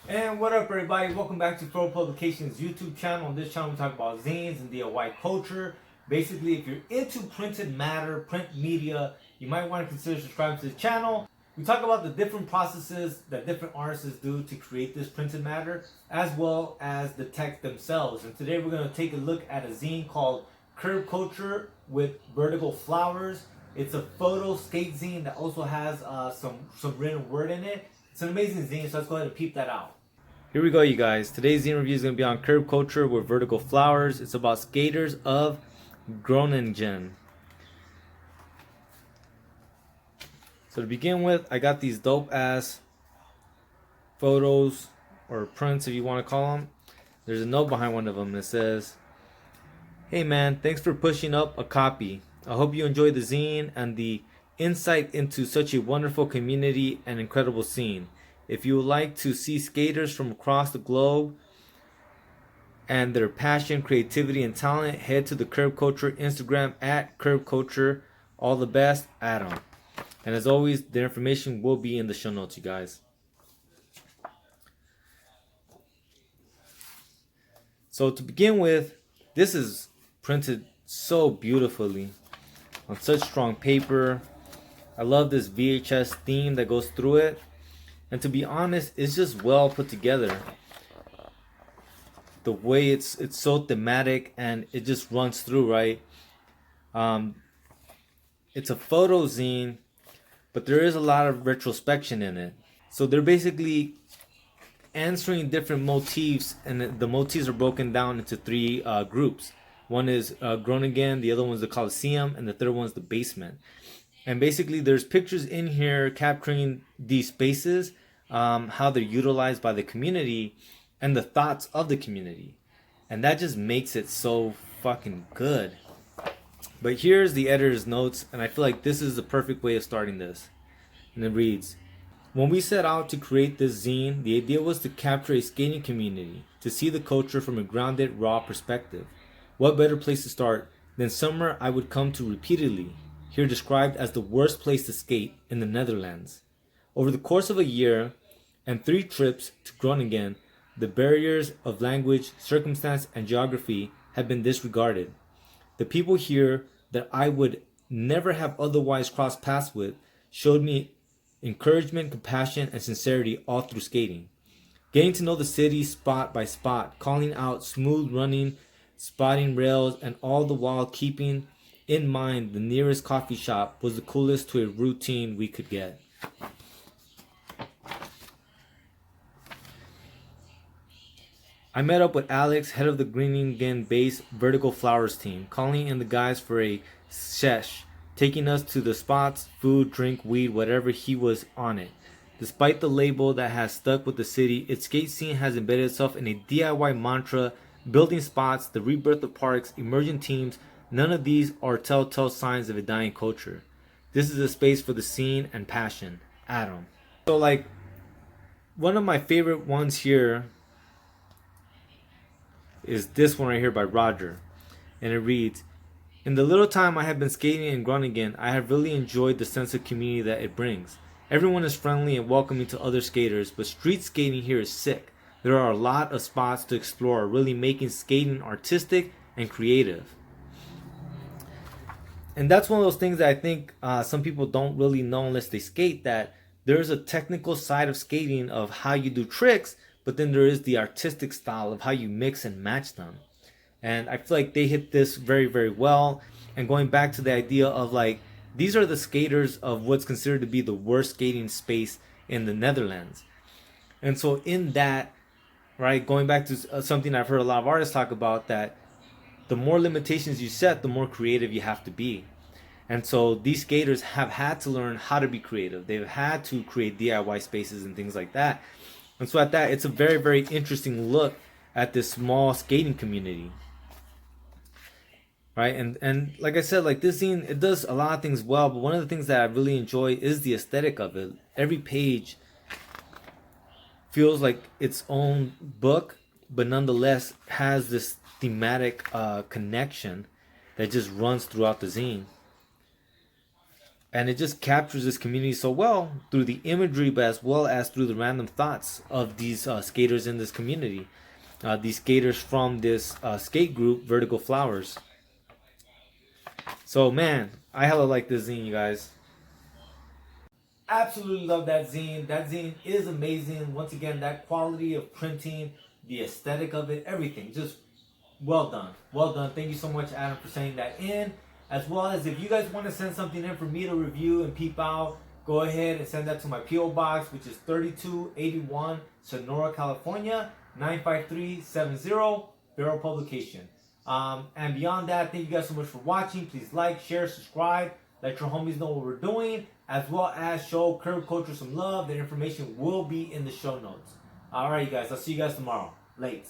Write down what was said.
And what up, everybody? Welcome back to Pro Publications YouTube channel. On this channel, we talk about zines and DIY culture. Basically, if you're into printed matter, print media, you might want to consider subscribing to the channel. We talk about the different processes that different artists do to create this printed matter, as well as the text themselves. And today, we're going to take a look at a zine called Curb Culture with Vertical Flowers. It's a photo skate zine that also has some written word in it. It's an amazing zine, so let's go ahead and peep that out. Here we go, you guys. Today's zine review is going to be on Curb Culture with Vertical Flowers. It's about skaters of Groningen. So to begin with, I got these dope ass photos or prints, if you want to call them. There's a note behind one of them that says, "Hey man, thanks for pushing up a copy. I hope you enjoy the zine and the insight into such a wonderful community and incredible scene. If you would like to see skaters from across the globe and their passion, creativity, and talent, head to the Curb Culture Instagram at Curb Culture. All the best, Adam." And as always, the information will be in the show notes, you guys. So to begin with, this is printed so beautifully on such strong paper. I love this VHS theme that goes through it. And to be honest, it's just well put together. The way it's so thematic and it just runs through, right? It's a photo zine, but there is a lot of retrospection in it. So they're basically answering different motifs, and the motifs are broken down into three groups. One is Groningen, the other one's the Coliseum, and the third one's the basement. And basically, there's pictures in here capturing these spaces, how they're utilized by the community, and the thoughts of the community. And that just makes it so fucking good. But here's the editor's notes, and I feel like this is the perfect way of starting this. And it reads, "When we set out to create this zine, the idea was to capture a skating community, to see the culture from a grounded, raw perspective. What better place to start than somewhere I would come to repeatedly, here described as the worst place to skate in the Netherlands. Over the course of a year and 3 trips to Groningen, the barriers of language, circumstance, and geography have been disregarded. The people here that I would never have otherwise crossed paths with showed me encouragement, compassion, and sincerity all through skating. Getting to know the city spot by spot, calling out smooth running, spotting rails, and all the while keeping in mind the nearest coffee shop was the coolest to a routine we could get." I met up with Alex, head of the Groningen-based Vertical Flowers team, calling in the guys for a sesh, taking us to the spots, food, drink, weed, whatever he was on it. Despite the label that has stuck with the city, its skate scene has embedded itself in a DIY mantra, building spots, the rebirth of parks, emerging teams. None of these are telltale signs of a dying culture. This is a space for the scene and passion. Adam. So like, one of my favorite ones here is this one right here by Roger. And it reads, "In the little time I have been skating in Groningen, I have really enjoyed the sense of community that it brings. Everyone is friendly and welcoming to other skaters, but street skating here is sick. There are a lot of spots to explore, really making skating artistic and creative." And that's one of those things that I think some people don't really know unless they skate, that there's a technical side of skating of how you do tricks, but then there is the artistic style of how you mix and match them. And I feel like they hit this very, very well. And going back to the idea of like, these are the skaters of what's considered to be the worst skating space in the Netherlands. And so in that, right, going back to something I've heard a lot of artists talk about, that the more limitations you set, the more creative you have to be. And so these skaters have had to learn how to be creative. They've had to create DIY spaces and things like that. And so at that, it's a very, very interesting look at this small skating community. Right? And like I said, like this scene, it does a lot of things well, but one of the things that I really enjoy is the aesthetic of it. Every page feels like its own book, but nonetheless has this thematic connection that just runs throughout the zine. And it just captures this community so well through the imagery, but as well as through the random thoughts of these skaters in this community. These skaters from this skate group, Vertical Flowers. So man, I hella like this zine, you guys. Absolutely love that zine. That zine is amazing. Once again, that quality of printing, the aesthetic of it, everything, just well done. Well done. Thank you so much, Adam, for sending that in. As well as if you guys want to send something in for me to review and peep out, go ahead and send that to my P.O. Box, which is 3281 Sonora, California, 95370, Barrel Publication. And beyond that, thank you guys so much for watching. Please like, share, subscribe. Let your homies know what we're doing, as well as show Curve Culture some love. The information will be in the show notes. Alright, you guys. I'll see you guys tomorrow. Lates.